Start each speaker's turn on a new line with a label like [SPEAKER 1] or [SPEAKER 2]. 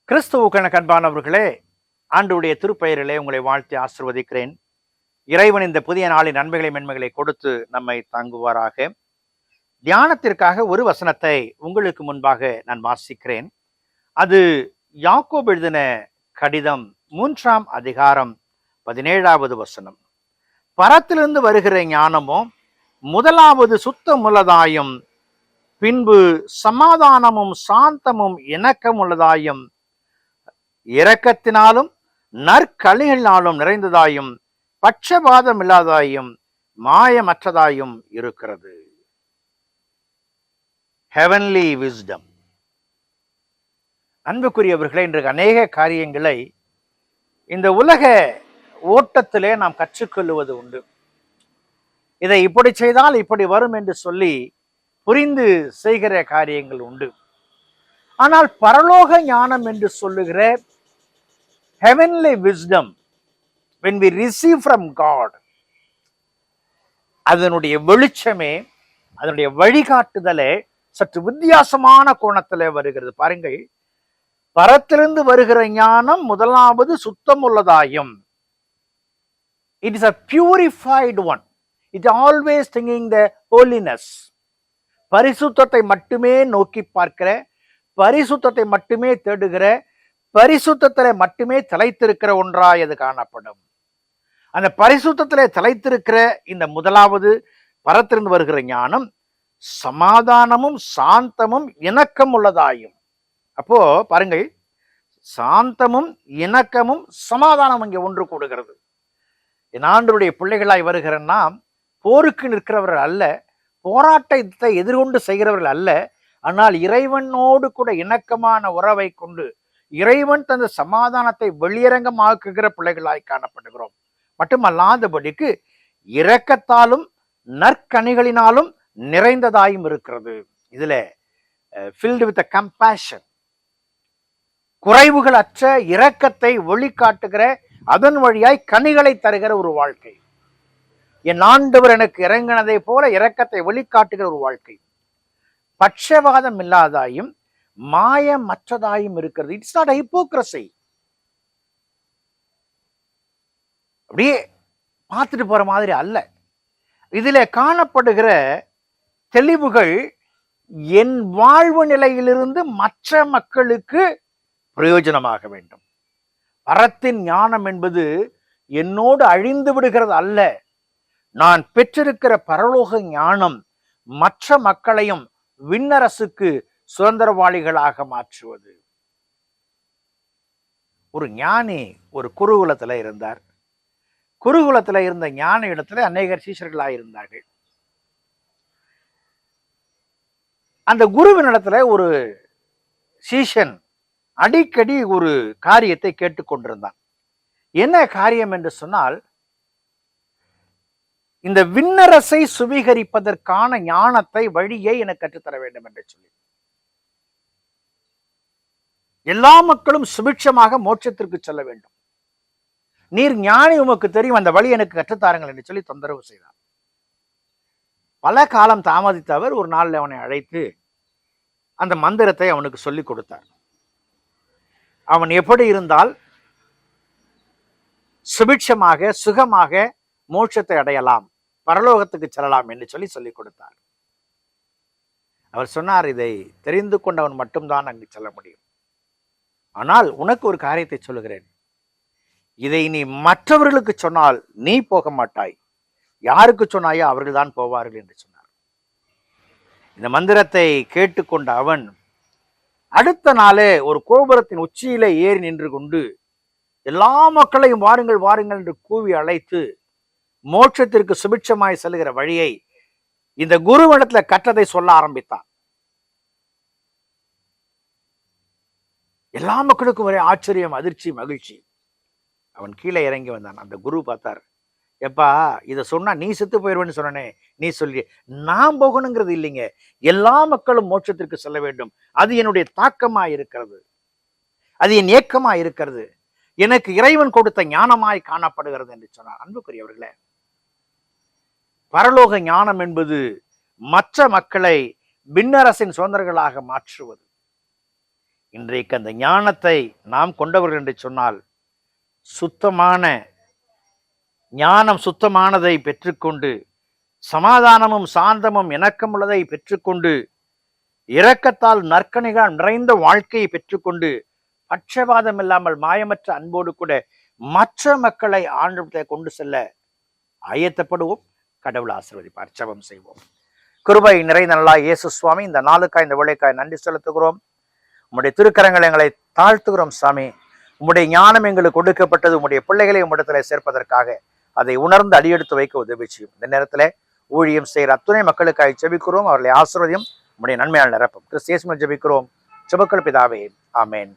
[SPEAKER 1] கிறிஸ்துவுக்கென அன்பானவர்களே, ஆண்டவருடைய திருப்பெயரிலே உங்களை வாழ்த்தி ஆசிர்வதிக்கிறேன். இறைவன் இந்த புதிய நாளின் நன்மைகளை மென்மைகளை கொடுத்து நம்மை தாங்குவாராக. தியானத்திற்காக ஒரு வசனத்தை உங்களுக்கு முன்பாக நான் வாசிக்கிறேன். அது யாக்கோபு எழுதின கடிதம் 3ஆம் அதிகாரம் 17வது வசனம். பரத்திலிருந்து வருகிற ஞானமும் முதலாவது சுத்தமுள்ளதாயும், பின்பு சமாதானமும் சாந்தமும் இணக்கமுள்ளதாயும், இரக்கத்தினாலும் நற்கலிகளினாலும் நிறைந்ததாயும், பட்சபாதம் இல்லாதாயும், மாயமற்றதாயும் இருக்கிறது. Heavenly wisdom. அன்புக்குரியவர்களே, இன்றைக்கு அநேக காரியங்களை இந்த உலக ஓட்டத்திலே நாம் கற்றுக்கொள்வது உண்டு. இதை இப்படி செய்தால் இப்படி வரும் என்று சொல்லி புரிந்து செய்கிற காரியங்கள் உண்டு. ஆனால் பரலோக ஞானம் என்று சொல்லுகிற heavenly wisdom, when we receive from God, அதனுடைய வெளிச்சமே, அதனுடைய வழிகாட்டுதலே சற்று வித்தியாசமான கோணத்திலே வருகிறது. பாருங்கள், பரத்திலிருந்து வருகிற ஞானம் முதலாவது சுத்தம் உள்ளதாயும், it is a purified one, it always thinking the holiness, பரிசுத்தத்தை மட்டுமே நோக்கி பார்க்கிற, பரிசுத்தத்தை மட்டுமே தேடுகிற, பரிசுத்தத்திலே மட்டுமே தலைத்திருக்கிற ஒன்றாய் அது காணப்படும். அந்த பரிசுத்தத்திலே தலைத்திருக்கிற இந்த முதலாவது பரத்திலிருந்து வருகிற ஞானம் சமாதானமும் சாந்தமும் இணக்கம் உள்ளதாயும். அப்போ பாருங்கள், சாந்தமும் இணக்கமும் சமாதானம் இங்கே ஒன்று கூடுகிறது. என் ஆண்டவருடைய பிள்ளைகளாய் வருகிற நாம் போருக்கு நிற்கிறவர்கள் அல்ல, போராட்டத்தை எதிர்கொண்டு செய்கிறவர்கள் அல்ல. ஆனால் இறைவனோடு கூட இணக்கமான உறவை கொண்டு இறைவன் தந்த சமாதானத்தை வெளியரங்கமாக்குகிற பிள்ளைகளாய் காணப்படுகிறோம். மட்டுமல்லாதபடிக்கு இரக்கத்தாலும் நற்கனிகளினாலும் நிறைந்ததாயும் இருக்கிறது. இதுல filled with a compassion, குறைவுகள் அற்ற இரக்கத்தை வெளிக்காட்டுகிற, அதன் வழியாய் கனிகளை தருகிற ஒரு வாழ்க்கை. என் ஆண்டவர் எனக்கு இறங்கினதை போல இரக்கத்தை வெளிக்காட்டுகிற ஒரு வாழ்க்கை. பட்சபாதம் இல்லாதாயும் மாயமற்றதாயும் இருக்கிறது. It's not hypocrisy. அப்படியே பார்த்துட்டு போற மாதிரி அல்ல. இதுல காணப்படுகிற தெளிவுகள் என் வாழ்வு நிலையிலிருந்து மற்ற மக்களுக்கு பிரயோஜனமாக வேண்டும். பரத்தின் ஞானம் என்பது என்னோடு அழிந்து விடுகிறது அல்ல. நான் பெற்றிருக்கிற பரலோக ஞானம் மற்ற மக்களையும் விண்ணரசுக்கு சுதந்திரவாளிகளாக மாற்றுவது. ஒரு ஞானி ஒரு குருகுலத்துல இருந்தார். குருகுலத்துல இருந்த ஞான இடத்துல அநேகர் சீஷர்களாக இருந்தார்கள். அந்த குருவின் இடத்துல ஒரு சீஷன் அடிக்கடி ஒரு காரியத்தை கேட்டுக்கொண்டிருந்தான். என்ன காரியம் என்று சொன்னால், இந்த விண்ணரசை சுவீகரிப்பதற்கான ஞானத்தை, வழியை எனக்கு கற்றுத்தர வேண்டும் என்று சொல்லி. எல்லா மக்களும் சுபிட்சமாக மோட்சத்திற்கு செல்ல வேண்டும், நீர் ஞானி, உமக்கு தெரியும், அந்த வழி எனக்கு கற்றுத்தாருங்கள் என்று சொல்லி தொந்தரவு செய்தார். பல காலம் தாமதித்த அவர் ஒரு நாள் அவனை அழைத்து அந்த மந்திரத்தை அவனுக்கு சொல்லிக் கொடுத்தார். அவன் எப்படி இருந்தால் சுபிட்சமாக சுகமாக மோட்சத்தை அடையலாம், பரலோகத்துக்கு செல்லலாம் என்று சொல்லி சொல்லிக் கொடுத்தார். அவர் சொன்னார், இதை தெரிந்து கொண்டவன் மட்டும்தான் அங்கு செல்ல முடியும். ஆனால் உனக்கு ஒரு காரியத்தை சொல்லுகிறேன், இதை நீ மற்றவர்களுக்கு சொன்னால் நீ போக மாட்டாய், யாருக்கு சொன்னாயோ அவர்கள் தான் போவார்கள் என்று சொன்னார். இந்த மந்திரத்தை கேட்டுக்கொண்ட அவன் அடுத்த நாளே ஒரு கோபுரத்தின் உச்சியிலே ஏறி நின்று கொண்டு எல்லா மக்களையும் வாருங்கள் வாருங்கள் என்று கூவி அழைத்து மோட்சத்திற்கு சுபிட்சமாய் செல்கிற வழியை இந்த குருவிடத்துல கற்றதை சொல்ல ஆரம்பித்தான். எல்லா மக்களுக்கும் ஒரே ஆச்சரியம், அதிர்ச்சி, மகிழ்ச்சி. அவன் கீழே இறங்கி வந்தான். அந்த குரு பார்த்தார், எப்பா இதை சொன்னா நீ செத்து போயிடுவேன்னு சொன்னனே, நீ சொல்லி நான் போகணுங்கிறது இல்லைங்க, எல்லா மக்களும் மோட்சத்திற்கு செல்ல வேண்டும், அது என்னுடைய தாக்கமா இருக்கிறது, அது என் ஏக்கமா இருக்கிறது, எனக்கு இறைவன் கொடுத்த ஞானமாய் காணப்படுகிறது என்று சொன்னார். அன்புக்குரியவர்களே, பரலோக ஞானம் என்பது மற்ற மக்களை விண்ணரசின் சுதந்திரர்களாக மாற்றுவது. இன்றைக்கு அந்த ஞானத்தை நாம் கொண்டவர்கள் என்று சொன்னால் சுத்தமான ஞானம், சுத்தமானதை பெற்றுக்கொண்டு, சமாதானமும் சாந்தமும் இணக்கமுள்ளதை பெற்றுக்கொண்டு, இரக்கத்தால் நற்கணிகள் நிறைந்த வாழ்க்கையை பெற்றுக்கொண்டு, பட்சபாதம் இல்லாமல் மாயமற்ற அன்போடு கூட மற்ற மக்களை ஆண்டவரை கொண்டு செல்ல ஆயத்தப்படுவோம். கடவுள் ஆசீர்வதிப்பார். ஜெபம் செய்வோம். கிருபை நிறைந்த நல்லா இயேசு சுவாமி, இந்த நாளுக்காய் இந்த வேளைக்காய் நன்றி செலுத்துகிறோம். உம்முடைய திருக்கரங்களை எங்களை தாழ்த்துகிறோம் சாமி. உம்முடைய ஞானம் எங்களுக்கு கொடுக்கப்பட்டது உம்முடைய பிள்ளைகளை உம்மிடத்தில் சேர்ப்பதற்காக. அதை உணர்ந்து அடியெடுத்து வைக்க உதவி செய்யும். இந்த நேரத்தில் ஊழியம் செய்கிற அத்துணை மக்களுக்காக ஜெபிக்கிறோம். அவர்களை ஆசீர்வதியும் உம்முடைய நன்மையால் நிரப்பும். கிறிஸ்து இயேசுவில் ஜெபிக்கிறோம். ஜெபங்கள் பிதாவே, ஆமென்.